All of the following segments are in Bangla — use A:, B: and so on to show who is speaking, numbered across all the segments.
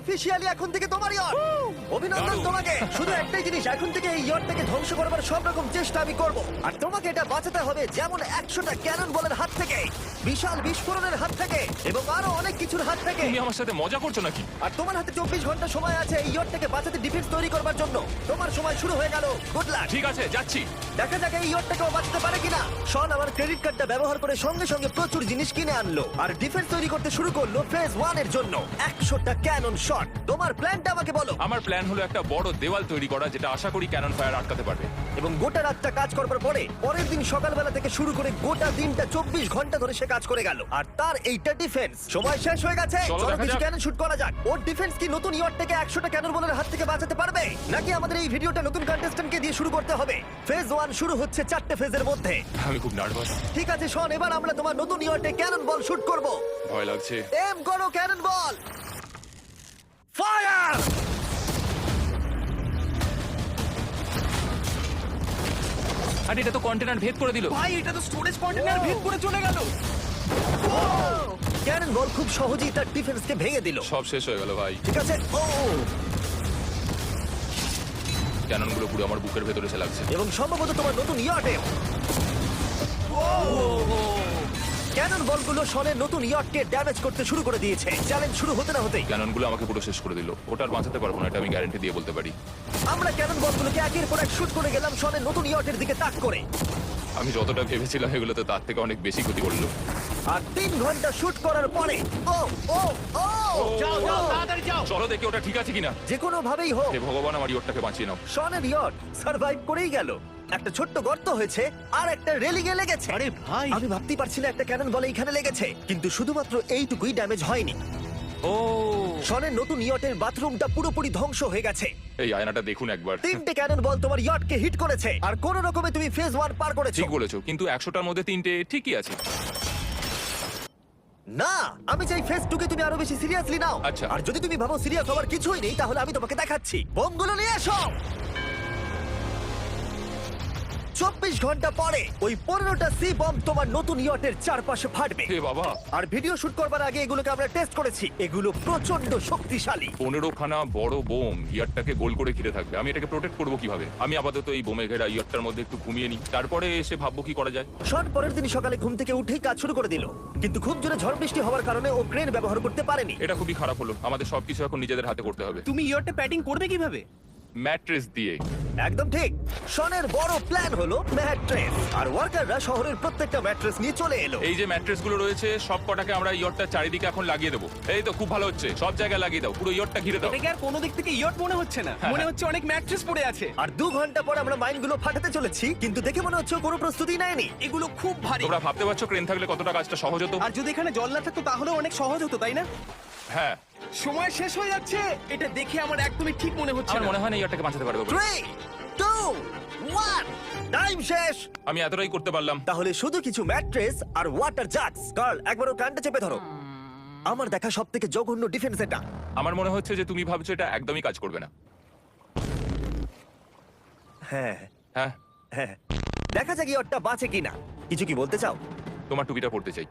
A: অফিসিয়ালি এখন থেকে তোমার ইয়ট। অভিনন্দন
B: দারুণ।
A: তোমাকে। শুধু একটাই জিনিস, এখন থেকে এই ইয়টটাকে ধ্বংস করবার সব রকম চেষ্টা আমি করব, আর তোমাকে এটা বাঁচাতে হবে যেমন 100টা ক্যানন বলের হাত থেকে, বিশাল বিস্ফোরণের হাত থেকে, এবং আরো অনেক কিছুর হাত থেকে।
B: তুমি আমার সাথে মজা করছো নাকি?
A: আর তোমার হাতে 24 ঘন্টা সময় আছে এই ইয়টটাকে বাঁচাতে, ডিফেন্স তৈরি করবার জন্য। তোমার সময় শুরু হয়ে গেল। Good luck.
B: ঠিক আছে, যাচ্ছি।
A: দেখা যাক এই ইয়টটাকেও বাঁচাতে পারে কিনা। শন আমার ক্রেডিট কার্ডটা ব্যবহার করে সঙ্গে সঙ্গে প্রচুর জিনিস কিনে আনলো, আর ডিফেন্স তৈরি করতে শুরু করলো ফেজ 1 এর জন্য 100টা ক্যানন শট। তোমার প্ল্যানটা আমাকে বলো।
B: আমার প্ল্যান হলো একটা বড় দেওয়াল তৈরি করা, যেটা আশা করি ক্যানন ফায়ার আটকাতে পারবে।
A: এবং গোটা রাতটা কাজ করবার পরে পরের দিন সকালবেলা থেকে শুরু করে গোটা দিনটা 24 ঘন্টা ধরে সে কাজ করে গেল, আর তার এইটা ডিফেন্স। সময় শেষ হয়ে গেছে,
B: চলো
A: চলো
B: দেখা
A: কিছু
B: যাক।
A: ক্যানন শুট করা যাক। ওর ডিফেন্স কি নতুন ইয়টটাকে 100টা ক্যানন বলের হাত থেকে বাঁচাতে পারবে, নাকি আমাদের এই ভিডিওটা নতুন কন্টেস্ট্যান্টকে দিয়ে শুরু করতে হবে? ফেজ 1 শুরু হচ্ছে 4টে ফেজের মধ্যে।
B: আমি খুব নার্ভাস,
A: ঠিক আছে শন, এবার আমরা তোমার নতুন ইয়টে ক্যানন বল শুট করব।
B: ভয় লাগছে।
A: এম করো ক্যানন বল, ফায়ার!
B: আর এটা তো কন্টেনার ভেদ করে দিল।
C: ভাই এটা তো স্টোরেজ কন্টেনার ভেদ করে চলে গেল।
A: ক্যানন বল খুব সহজেই তার ডিফেন্সকে ভেঙে দিল।
B: সব শেষ হয়ে গেল ভাই।
A: ঠিক আছে, ও
B: ক্যাননগুলো পুরো আমার বুকের ভেতরে এসে লাগছে।
A: এবং সম্ভবত তোমার নতুন ইয়টে ক্যানন বলগুলো শনের নতুন ইয়টকে ড্যামেজ করতে শুরু করে দিয়েছে। চ্যালেঞ্জ শুরু হতে না হতেই
B: ক্যাননগুলো আমাকে পুরো শেষ করে দিল। ওটা আর বাঁচাতে পারবো না, এটা আমি গ্যারান্টি দিয়ে বলতে পারি।
A: আমরা ক্যানন বলগুলোকে একের পর এক শুট করে গেলাম শনের নতুন ইয়টের দিকে তাক করে।
B: আমি যতটা ভেবেছিলাম এগুলোতে তার থেকে অনেক বেশি ক্ষতি করলো।
A: আর 3 ঘন্টা শুট করার পরে ও ও ও
C: যাও যাও তাড়াতাড়ি যাও।
B: চলো দেখি ওটা ঠিক আছে কিনা।
A: যে কোনো ভাবেই হোক
B: হে ভগবান, আমার ইয়টটাকে বাঁচিয়ে নাও।
A: শনের ইয়ট সার্ভাইভ করেই গেল। একটা ছোট্ট গর্ত হয়েছে আর একটা রেলিং এ লেগেছে।
C: আরে ভাই
A: আমি ভাবতেই পারছি না একটা ক্যানন বলে এখানে লেগেছে, কিন্তু শুধুমাত্র এইটুকুই ড্যামেজ হয়নি।
B: ও,
A: শনের নতুন ইয়টের বাথরুমটা পুরোপুরি ধ্বংস হয়ে গেছে।
B: এই আয়নাটা দেখুন একবার।
A: 3টে ক্যানন বল তোমার ইয়টকে হিট করেছে, আর কোন রকমে তুমি ফেজ 1 পার করেছো।
B: ঠিক বলেছো, কিন্তু 100টার মধ্যে 3টে ঠিকই আছে।
A: না, আমি চাই ফেজ 2 কে তুমি আরো বেশি সিরিয়াসলি নাও।
B: আচ্ছা।
A: আর যদি তুমি ভাবো সিরিয়াস হওয়ার কিছুই নেই, তাহলে আমি তোমাকে দেখাচ্ছি। বোমগুলো নিয়ে এসো। 24 ঘন্টা পরে ওই 15টা সি বম তোমার নতুন ইয়টের চারপাশে ফাটবে।
B: হে বাবা,
A: আর ভিডিও শুট করবার আগে এগুলোকে আমরা টেস্ট করেছি, এগুলো প্রচন্ড শক্তিশালী।
B: 15খানা বড় বোম ইয়ারটাকে গোল করে ঘিরে থাকবে। আমি এটাকে প্রোটেক্ট করবো কিভাবে? আমি আপাতত এই বোমে ঘেরা ইয়ারটার মধ্যে একটু ঘুমিয়ে নিই, তারপরে এসে ভাববো কি করা যায়।
A: শন পরের দিন সকালে ঘুম থেকে উঠেই কাজ শুরু করে দিল, কিন্তু খুব জোরে ঝড় বৃষ্টি হওয়ার কারণে ও ক্রেন ব্যবহার করতে পারেনি।
B: এটা খুবই খারাপ হলো। আমাদের সবকিছু এখন নিজেদের হাতে করতে হবে।
C: তুমি ইয়রটা প্যাডিং করবে কিভাবে?
B: ম্যাট্রেস দিয়ে।
A: একদম ঠিক। শনের বড় প্ল্যান হলো ম্যাট্রেস, আর ওয়ার্কাররা শহরের প্রত্যেকটা ম্যাট্রেস নিয়ে চলে এলো।
B: এই যে ম্যাট্রেস গুলো রয়েছে সব কটাকে আমরা ইয়রটার চারিদিকে এখন লাগিয়ে দেবো। এই তো খুব ভালো হচ্ছে, সব জায়গায় লাগিয়ে দাও, পুরো ইয়রটা ঘিরে দাও।
C: এটাকে আর কোনো দিক থেকে ইয়ট মনে হচ্ছে না, মনে হচ্ছে অনেক ম্যাট্রেস পড়ে আছে।
A: আর 2 ঘন্টা পর আমরা মাইনগুলো ফাটাতে চলেছি, কিন্তু দেখে মনে হচ্ছে ও কোনো প্রস্তুতি নেয়নি।
C: এগুলো খুব ভারী।
B: তোমরা ভাবতে পারছো ক্রেন থাকলে কতটা কাজটা সহজ হতো?
C: আর যদি এখানে জল না থাকতো তাহলেও অনেক সহজ হতো, তাই না?
B: হ্যাঁ,
C: সময় শেষ হয়ে যাচ্ছে, এটা দেখে আমার একদমই ঠিক মনে হচ্ছে
B: আমার
C: না।
B: মনে হয় না ইয়রটাকে বাঁচাতে পারবে বলে।
A: 3 2 1 টাইম শেষ।
B: আমি এতটাই করতে পারলাম।
A: তাহলে শুধু কিছু ম্যাট্রেস আর ওয়াটার জাগস। কার্ল, একবার ওর কানটা চেপে ধরো। আমার দেখা সবথেকে জঘন্য ডিফেন্স এটা।
B: আমার মনে হচ্ছে যে তুমি ভাবছো এটা একদমই কাজ করবে না।
A: হ্যাঁ
B: হ্যাঁ,
A: হ্যাঁ, দেখা যাক ইয়টটা বাঁচে কিনা। কিছু কি বলতে চাও?
B: তোমার টুপিটা পড়তে চাই।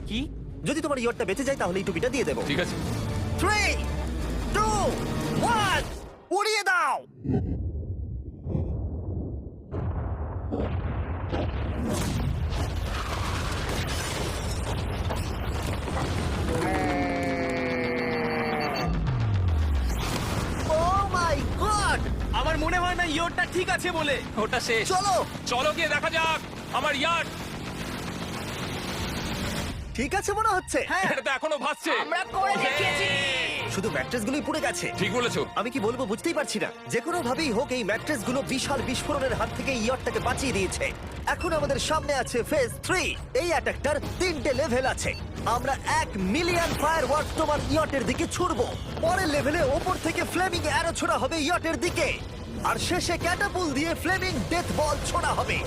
C: কি?
A: যদি তোমার ইয়টটা বেঁচে যায় তাহলে এই টুপিটা দিয়ে দেবো।
B: ঠিক আছে।
A: 3 2 1 উড়িয়ে দাও। Oh my God!
C: আমার মনে হয় না ইয়রটা ঠিক আছে বলে।
B: ওটা শেষ।
A: চলো
B: চলো গিয়ে দেখা যাক আমার ইয়ার্ড।
A: ঠিক আছে মনে হচ্ছে।
B: এটা তো এখনো ভাসছে।
C: আমরা করে দেখিয়েছি।
A: শুধু ম্যাট্রেসগুলোই পুড়ে গেছে।
B: ঠিক বলেছো।
A: আমি কি বলবো বুঝতেই পারছি না। যে কোনো ভাবেই হোক এই ম্যাট্রেসগুলো বিশাল বিস্ফোরণের হাত থেকে ইয়টটাকে বাঁচিয়ে দিয়েছে। এখন আমাদের সামনে আছে ফেজ 3। এই অ্যাটাকটার 3টে লেভেল আছে। আমরা 1 মিলিয়ন ফায়ারওয়ার্ক তোমার ইয়টের দিকে ছুড়বো। পরের লেভেলে ওপর থেকে ফ্লেমিং অ্যারো ছোড়া হবে ইয়টের দিকে, আর শেষে ক্যাটাপুল দিয়ে ফ্লেমিং ডেথ বল ছোড়া হবে।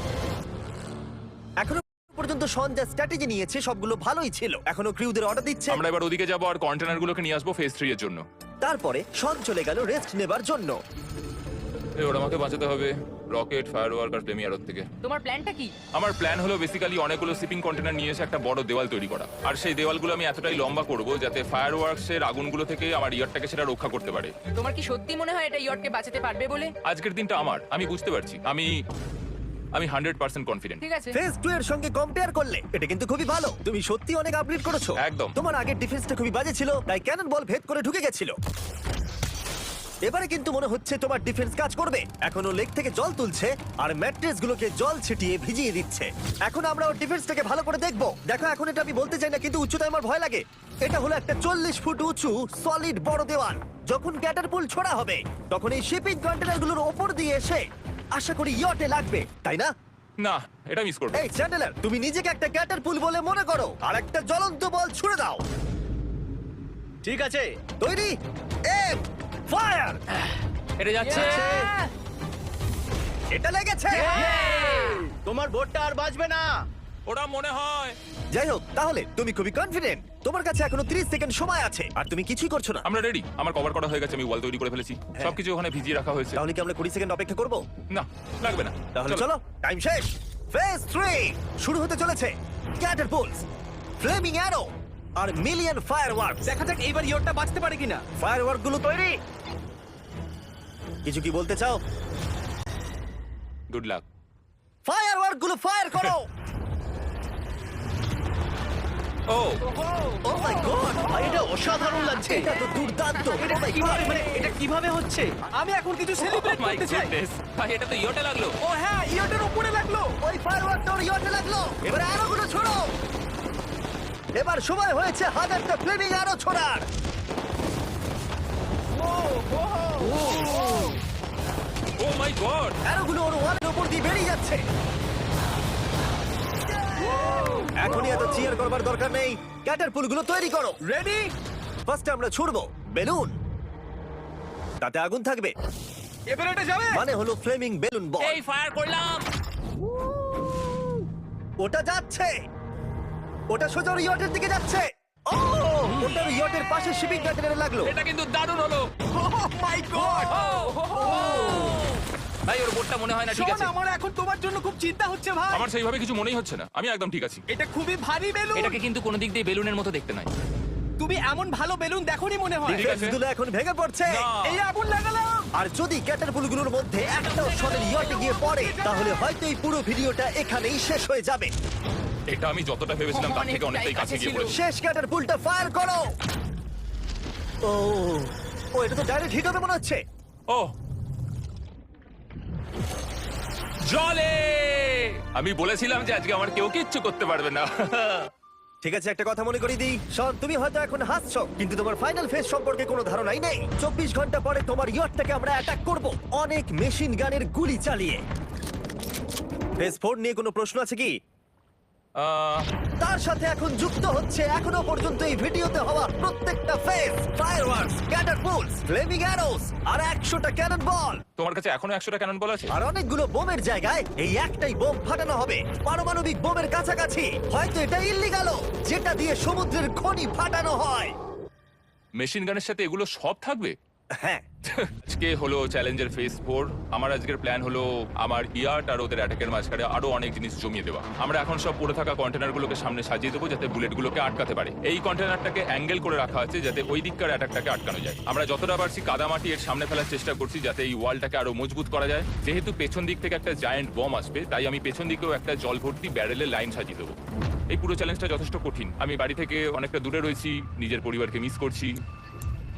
A: এখনো পর্যন্ত শন যা স্ট্র্যাটেজি নিয়েছে সবগুলো ভালোই ছিল। এখনো ক্রিউদের অর্ডার দিচ্ছে।
B: আমরা এবার ওদিকে যাবো আর কন্টেনারগুলোকে নিয়ে আসবো ফেজ 3 এর জন্য।
A: তারপরে শন চলে গেল রেস্ট নেবার জন্য।
B: ওরা আমাকে বাঁচাতে হবে। রকেট, ফায়ারওয়ার্ক আর ফ্লেমি অ্যারোর থেকে।
D: তোমার প্ল্যানটা কি?
B: আমার প্ল্যান হলো বেসিক্যালি অনেকগুলো শিপিং কন্টেনার নিয়ে এসে একটা বড় দেওয়াল তৈরি করা, আর সেই দেওয়ালগুলো আমি এতটাই লম্বা করব যাতে ফায়ারওয়ার্কসের আগুনগুলো থেকে আমার ইয়ারটাকে সেটা রক্ষা করতে পারে।
D: তোমার কি সত্যি মনে হয় এটা ইয়টকে বাঁচাতে পারবে বলে?
B: আজকের দিনটা আমার, আমি বুঝতে পারছি, আমি 100% কনফিডেন্ট।
D: ঠিক আছে।
A: ফেজ 2 এর সঙ্গে কম্পেয়ার করলে এটা কিন্তু খুবই ভালো। তুমি সত্যি অনেক আপগ্রেড করেছো।
B: একদম।
A: তোমার আগের ডিফেন্সটা খুবই বাজে ছিল, তাই ক্যানন বল ভেদ করে ঢুকে গেছিল। এবারে কিন্তু মনে হচ্ছে তোমার ডিফেন্স কাজ করবে। এখনো লেক থেকে জল তুলছে আর ম্যাট্রেস গুলোকে জল ছিটিয়ে ভিজিয়ে দিচ্ছে। এখন আমরা ওর ডিফেন্সটাকে ভালো করে দেখবো। দেখো, এখন এটা আমি বলতে চাই না, কিন্তু উচ্চতায় আমার ভয় লাগে। এটা হলো একটা 40 ফুট উঁচু সলিড বড় দেওয়াল। যখন ক্যাটারপুল ছোড়া হবে তখন এই শিপিং কন্টেনারগুলোর ওপর দিয়ে এসে আশা করি ইয়টে লাগবে, তাই না?
B: না, এটা মিস করব।
A: এই চ্যান্ডেলার, তুমি নিজেকে একটা ক্যাটারপুল বলে মনে করো আর একটা জ্বলন্ত বল ছুড়ে দাও।
C: ঠিক আছে।
A: তৈরি? Aim fire!
B: এটা যাচ্ছে।
D: Yeah!
A: এটা লেগেছে।
C: তোমার বোটটা আর বাজবে না।
B: ওরা মনে হয়।
A: যাই হোক, তাহলে তুমি খুবই কনফিডেন্ট। তোমার কাছে এখনো 30 সেকেন্ড সময় আছে আর তুমি কিছুই করছো না।
B: আমরা রেডি, আমার কভার করা হয়ে গেছে, আমি ওয়াল তৈরি করে ফেলেছি, সবকিছু ওখানে ভিজিয়ে রাখা হয়েছে।
A: তাহলে কি আমরা 20 সেকেন্ড অপেক্ষা করব?
B: না, লাগবে না।
A: তাহলে চলো, টাইম শেষ। ফেজ 3 শুরু হতে চলেছে। ক্যাটারপুলস, ফ্লেমিং অ্যারো আর মিলিয়ন ফায়ারওয়ার্কস।
C: দেখা যাক এইবার ইয়টটা বাঁচতে পারে কিনা।
A: ফায়ারওয়ার্ক গুলো তৈরি। কিছু কি বলতে চাও?
B: Good luck.
A: ফায়ারওয়ার্ক গুলো ফায়ার করো।
B: ও
A: ও মাই গড,
C: ভাই, এটা অসাধারণ লাগছে।
A: এটা তো দুর্দান্ত।
C: এটা
A: Oh my
C: কিভাবে,
A: God!
C: মানে এটা কিভাবে হচ্ছে? আমি এখন কিছু সেলিব্রেট
B: মাই
C: করতে চাই।
B: গুডনেস, ভাই এটা তো ইয়োটা লাগলো।
C: ও হ্যাঁ, ইয়টের উপরে লাগলো।
A: ওই ফায়ারওয়ার্কটা ওর ইয়টে লাগলো। এবার আরোগুলো ছোড়ো। এবার সময় হয়েছে 1000টা ফ্লেমিং অ্যারো ছোড়ার।
B: ও মাই গড।
A: অ্যারোগুলো ওর ওয়ালের উপর দিয়ে বেরিয়ে যাচ্ছে। এখনই এত চিয়ার করবার দরকার নেই। ক্যাটারপুলগুলো তৈরি করো।
C: রেডি?
A: ফার্স্টে আমরা ছুড়বো বেলুন, তাতে আগুন থাকবে,
C: এবার এটা যাবে।
A: মানে হলো ফ্লেমিং বেলুন বল।
D: এই ফায়ার করলাম।
A: ওটা যাচ্ছে, ওটা সোজা ওর ইয়টের দিকে যাচ্ছে। ও, ওটার ইয়টের পাশে শিপিং কন্টেনারে লাগলো।
B: এটা কিন্তু দারুণ হলো।
C: ও মাই গড।
B: ভাই ওর বোটটা মনে হয় না ঠিক
C: শোন,
B: আছে।
C: আমার এখন তোমার জন্য খুব চিন্তা হচ্ছে ভাই।
B: আমার সেইভাবে কিছু মনেই হচ্ছে না, আমি একদম ঠিক আছি।
C: এটা খুবই ভারী বেলুন।
D: এটাকে কিন্তু কোনো দিক দিয়ে বেলুনের মতো দেখতে নয়।
C: তুমি এমন ভালো বেলুন দেখোনি মনে হয়।
B: ঠিক আছে।
A: ডিফেন্সগুলো এখন ভেঙে পড়ছে।
B: না।
C: এই আগুন লাগালাম।
A: আর যদি ক্যাটারপুলগুলোর মধ্যে একটাও শটের ইয়টে গিয়ে পড়ে তাহলে হয়তো এই পুরো ভিডিওটা এখানেই শেষ হয়ে যাবে।
B: এটা আমি যতটা ভেবেছিলাম তার থেকে অনেকটাই কাছে গিয়ে পড়েছে।
A: শেষ ক্যাটারপুলটা ফায়ার করো। ও ও, এটা তো ডাইরেক্ট হিট হবে মনে হচ্ছে।
B: ও জলে! আমি বলেছিলাম যে আজকে আমার কেউ কিচ্ছু করতে পারবে না।
A: ঠিক আছে, একটা কথা মনে করিয়ে দিই, শন, তুমি হয়তো এখন হাসছো, কিন্তু তোমার ফাইনাল ফেজ সম্পর্কে কোনো ধারণাই নেই। 24 ঘন্টা পরে তোমার ইয়টটাকে আমরা অ্যাটাক করব অনেক মেশিন গানের গুলি চালিয়ে। ফেজ 4 নিয়ে কোনো প্রশ্ন আছে কি? তার সাথে এখন যুক্ত হচ্ছে এখনো পর্যন্ত এই ভিডিওতে হওয়া প্রত্যেকটা phase, fireworks, catapults, flaming arrows আর 100টা ক্যানন বল।
B: তোমার কাছে এখনো 100টা ক্যানন বল আছে?
A: আর অনেকগুলো বোমের জায়গায় এই একটাই বোম ফাটানো হবে, পারমাণবিক বোমের কাছাকাছি। হয়তো এটা ইল্লিগাল, যেটা দিয়ে সমুদ্রের খনি ফাটানো হয়।
B: মেশিন গানের সাথে এগুলো সব থাকবে?
A: হ্যাঁ,
B: আজকে হলো চ্যালেঞ্জের ফেজ 4। আমার আজকের প্ল্যান হলো আমার ইয়ার্ট আর ওদের অ্যাটাকের মাঝখানে আরো অনেক জিনিস জমিয়ে দেওয়া। আমরা এখন সব পড়ে থাকা কন্টেনারগুলোকে সামনে সাজিয়ে দেবো যাতে বুলেটগুলোকে আটকাতে পারে। এই কন্টেনারটাকে অ্যাঙ্গেল করে রাখা আছে যাতে ওই দিককার অ্যাটাকটাকে আটকানো যায়। আমরা যতটা পারছি কাদামাটি এর সামনে ফেলার চেষ্টা করছি যাতে এই ওয়ালটাকে আরো মজবুত করা যায়। যেহেতু পেছন দিক থেকে একটা জায়ান্ট বম আসবে, তাই আমি পেছন দিকেও একটা জল ভর্তি ব্যারেলের লাইন সাজিয়ে দেবো। এই পুরো চ্যালেঞ্জটা যথেষ্ট কঠিন। আমি বাড়ি থেকে অনেকটা দূরে রয়েছি, নিজের পরিবারকে মিস করছি।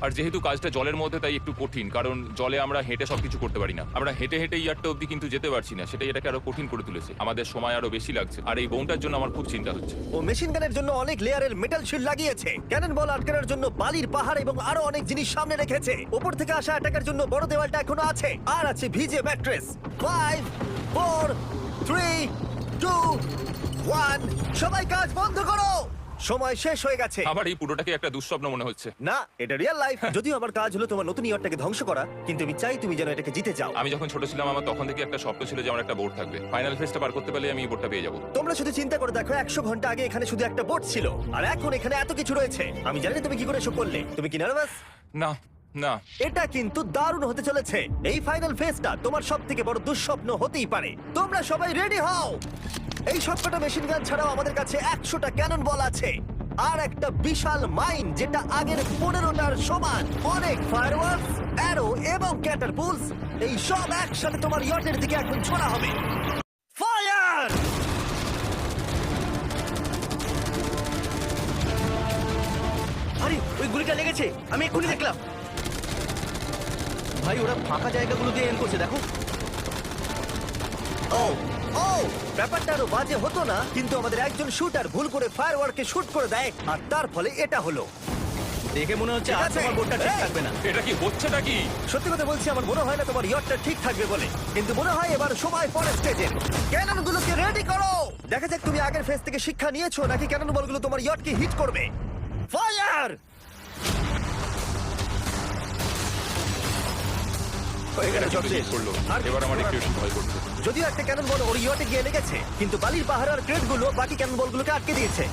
B: আর যেহেতু কাজটা জলের মধ্যে, তাই একটু কঠিন, কারণ জলে আমরা হেঁটে সবকিছু করতে পারি না। আমরা হেঁটে হেঁটে ইয়ারটা অব্দি কিন্তু যেতে পারছি না, সেটাই এটাকে আরো কঠিন করে তুলেছে। আমাদের সময় আরো বেশি লাগছে, আর এই বোমটার জন্য আমার খুব চিন্তা হচ্ছে।
A: ও মেশিন গানের জন্য অনেক লেয়ারের মেটাল শিল্ড লাগিয়েছে, ক্যানন বল আটকানোর জন্য বালির পাহাড় এবং আরো অনেক জিনিস সামনে রেখেছে। উপর থেকে আসা অ্যাটাকের জন্য বড় দেওয়ালটা এখনো আছে, আর আছে ভিজে ম্যাট্রেস। 5 4 3 2 1, সবাই কাজ বন্ধ করো, সময় শেষ হয়ে গেছে।
B: আমার এই পুরোটাকে একটা দুঃস্বপ্ন মনে হচ্ছে।
A: না, এটা রিয়েল লাইফ। যদিও আমার কাজ হলো তোমার নতুন ইয়ারটাকে ধ্বংস করা, কিন্তু আমি চাই তুমি যেন এটাকে জিতে যাও।
B: আমি যখন ছোট ছিলাম আমার তখন থেকে একটা স্বপ্ন ছিল যে আমার একটা বোর্ড থাকবে। ফাইনাল ফেজটা পার করতে পারলে আমি এই বোর্ডটা পেয়ে যাবো।
A: তোমরা শুধু চিন্তা করে দেখো, 100 ঘন্টা আগে এখানে শুধু একটা বোট ছিল, আর এখন এখানে এত কিছু রয়েছে। আমি জানি না তুমি কি করে এসব করলে। তুমি কি নার্ভাস?
B: না, না
A: এটা কিন্তু দারুণ হতে চলেছে। এই ফাইনাল ফেজটা তোমার সব থেকে বড় দুঃস্বপ্ন হতেই পারে। তোমরা সবাই রেডি হও। এই সবকটা মেশিন গান ছাড়াও আমাদের কাছে 100টা ক্যানন বল আছে, আর একটা বিশাল মাইন যেটা আগের 15টার সমান। অনেক ফায়ারওয়ার্কস, অ্যারো এবং ক্যাটারপুলস, এই সব একসাথে তোমার ইয়টের দিকে এখন ছোড়া হবে। ফায়ার!
C: আরে ওই গুলিটা লেগেছে, আমি এক্ষুনি দেখলাম। ভাই ওরা ফাঁকা জায়গাগুলো দিয়ে এম করছে, দেখো।
A: ও ও ব্যাপারটা আরো বাজে হতো না, কিন্তু আমাদের একজন শুটার ভুল করে ফায়ারওয়ার্ককে শুট করে দেয়, আর তার ফলে এটা হলো।
C: দেখে মনে হচ্ছে
A: ঠিক
C: আর
A: আছে।
C: তোমার বোটটা ঠিক
A: এই!
C: থাকবে না।
B: এটা কি হচ্ছেটা কি?
A: সত্যি কথা বলছি, আমার মনে হয় না তোমার ইয়টটা ঠিক থাকবে বলে, কিন্তু মনে হয় এবার সময় পরের স্টেজের। ক্যানন গুলোকে রেডি করো। দেখা যাক তুমি আগের ফেজ থেকে শিক্ষা নিয়েছো নাকি ক্যানন বলগুলো তোমার ইয়টকে হিট করবে। ফায়ার! হয়ে গেল,
B: এটা কিন্তু
A: জর্জেস।
B: ঠিক করলো।
A: আর
B: এবার আমার একটু একটু ভয় করছে।
A: যদিও একটা ক্যানন বল ওর ইয়টে গিয়ে লেগেছে, কিন্তু বালির পাহাড় আর ক্রেটগুলো বাকি ক্যানন বলগুলোকে আটকে দিয়েছে।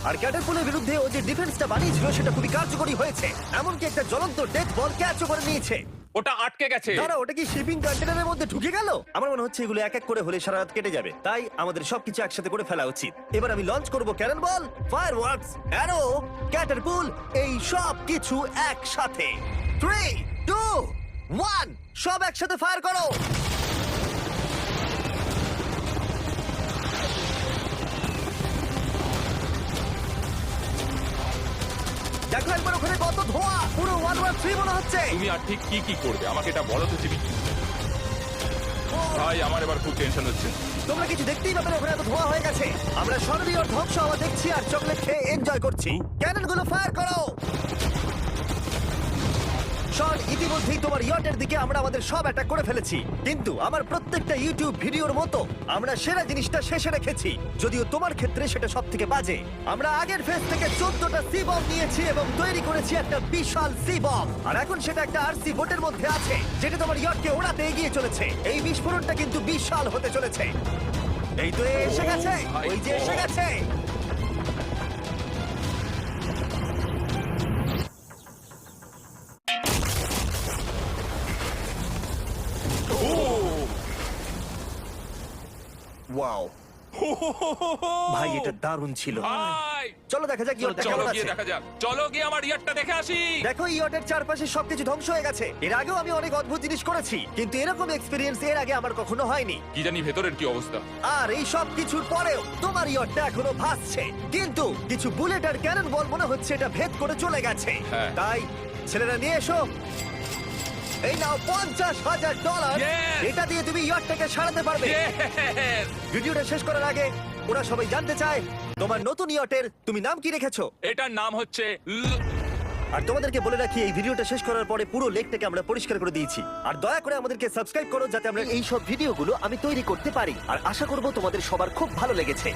A: আর ক্যাটারপুলের বিরুদ্ধে ও যে ডিফেন্সটা বানিয়েছিল সেটা খুবই কার্যকরী হয়েছে। এমনকি একটা জ্বলন্ত ডেথ বল ক্যাচও করে নিয়েছে।
B: ওটা আটকে গেছে।
A: দাঁড়া, ওটা কি শিপিং কন্টেনারের মধ্যে ঢুকে গেল? আমার মনে হচ্ছে এগুলো এক এক করে হলে সারা রাত কেটে যাবে, তাই আমাদের সবকিছু একসাথে করে ফেলা উচিত। এবার আমি লঞ্চ করব ক্যানন বল, ফায়ারওয়ার্কস, অ্যারো, ক্যাটারপুল, এই সব কিছু একসাথে। 3, 2, 1, সব একসাথে ফায়ার করো। দেখো একবার ওখানে কত ধোঁয়া, পুরো 113 মনে হচ্ছে।
B: তুমি আর ঠিক কি কি করবে আমাকে এটা বলো তো জিমি। ভাই আমার এবার খুব টেনশন হচ্ছে।
A: তোমরা কিছু দেখতেই পাবে না, ওখানে এত ধোঁয়া হয়ে গেছে। আমরা স্বর্গীয় ধ্বংস হওয়া দেখছি আর চকলেট খেয়ে এনজয় করছি। ক্যানন গুলো ফায়ার করো। শন, ইতিমধ্যেই তোমার ইয়টের দিকে আমরা আমাদের সব অ্যাটাক করে ফেলেছি, কিন্তু আমার প্রত্যেকটা ইউটিউব ভিডিওর মতো আমরা সেরা জিনিসটা শেষে রেখেছি, যদিও তোমার ক্ষেত্রে সেটা সব থেকে বাজে। আমরা আগের ফেজ থেকে 14টা সি বম নিয়েছি এবং তৈরি করেছি একটা বিশাল সি বম, আর এখন সেটা একটা আরসি বোটের মধ্যে আছে যেটা তোমার ইয়টকে ওড়াতে এগিয়ে চলেছে। এই বিস্ফোরণটা কিন্তু বিশাল হতে চলেছে। এই তো এসে গেছে, ওই যে এসে গেছে। ওয়াও ভাই, এটা দারুণ ছিল।
B: ভাই
A: চলো দেখা যাক ইয়টটা
B: চলো
A: কেমন
B: গিয়ে
A: আছে।
B: দেখা যাক। চলো গিয়ে আমার ইয়ারটা দেখে আসি।
A: দেখো, ইয়টের চারপাশে সবকিছু ধ্বংস হয়ে গেছে। এর আগেও আমি অনেক অদ্ভুত জিনিস করেছি, কিন্তু এরকম এক্সপেরিয়েন্স এর আগে আমার কখনো হয়নি।
B: কি জানি ভেতরের কি অবস্থা।
A: আর এই সব কিছুর পরেও তোমার ইয়টটা এখনো ভাসছে, কিন্তু কিছু বুলেট আর ক্যানন বল মনে হচ্ছে এটা ভেদ করে চলে গেছে।
B: হ্যাঁ।
A: তাই ছেলেরা নিয়ে এসো। এই নাও $50,000।
B: Yes!
A: এটা দিয়ে তুমি ইয়টটাকে সারাতে পারবে।
B: Yes!
A: ভিডিওটা শেষ করার আগে ওরা সবাই জানতে চায় তোমার নতুন ইয়টের তুমি নাম কি রেখেছো।
B: এটার নাম হচ্ছে
A: আর তোমাদেরকে বলে রাখি, এই ভিডিওটা শেষ করার পরে পুরো লেকটাকে আমরা পরিষ্কার করে দিয়েছি। আর দয়া করে আমাদেরকে সাবস্ক্রাইব করো যাতে আমরা এই সব ভিডিওগুলো আমি তৈরি করতে পারি। আর আশা করব তোমাদের সবার খুব ভালো লেগেছে।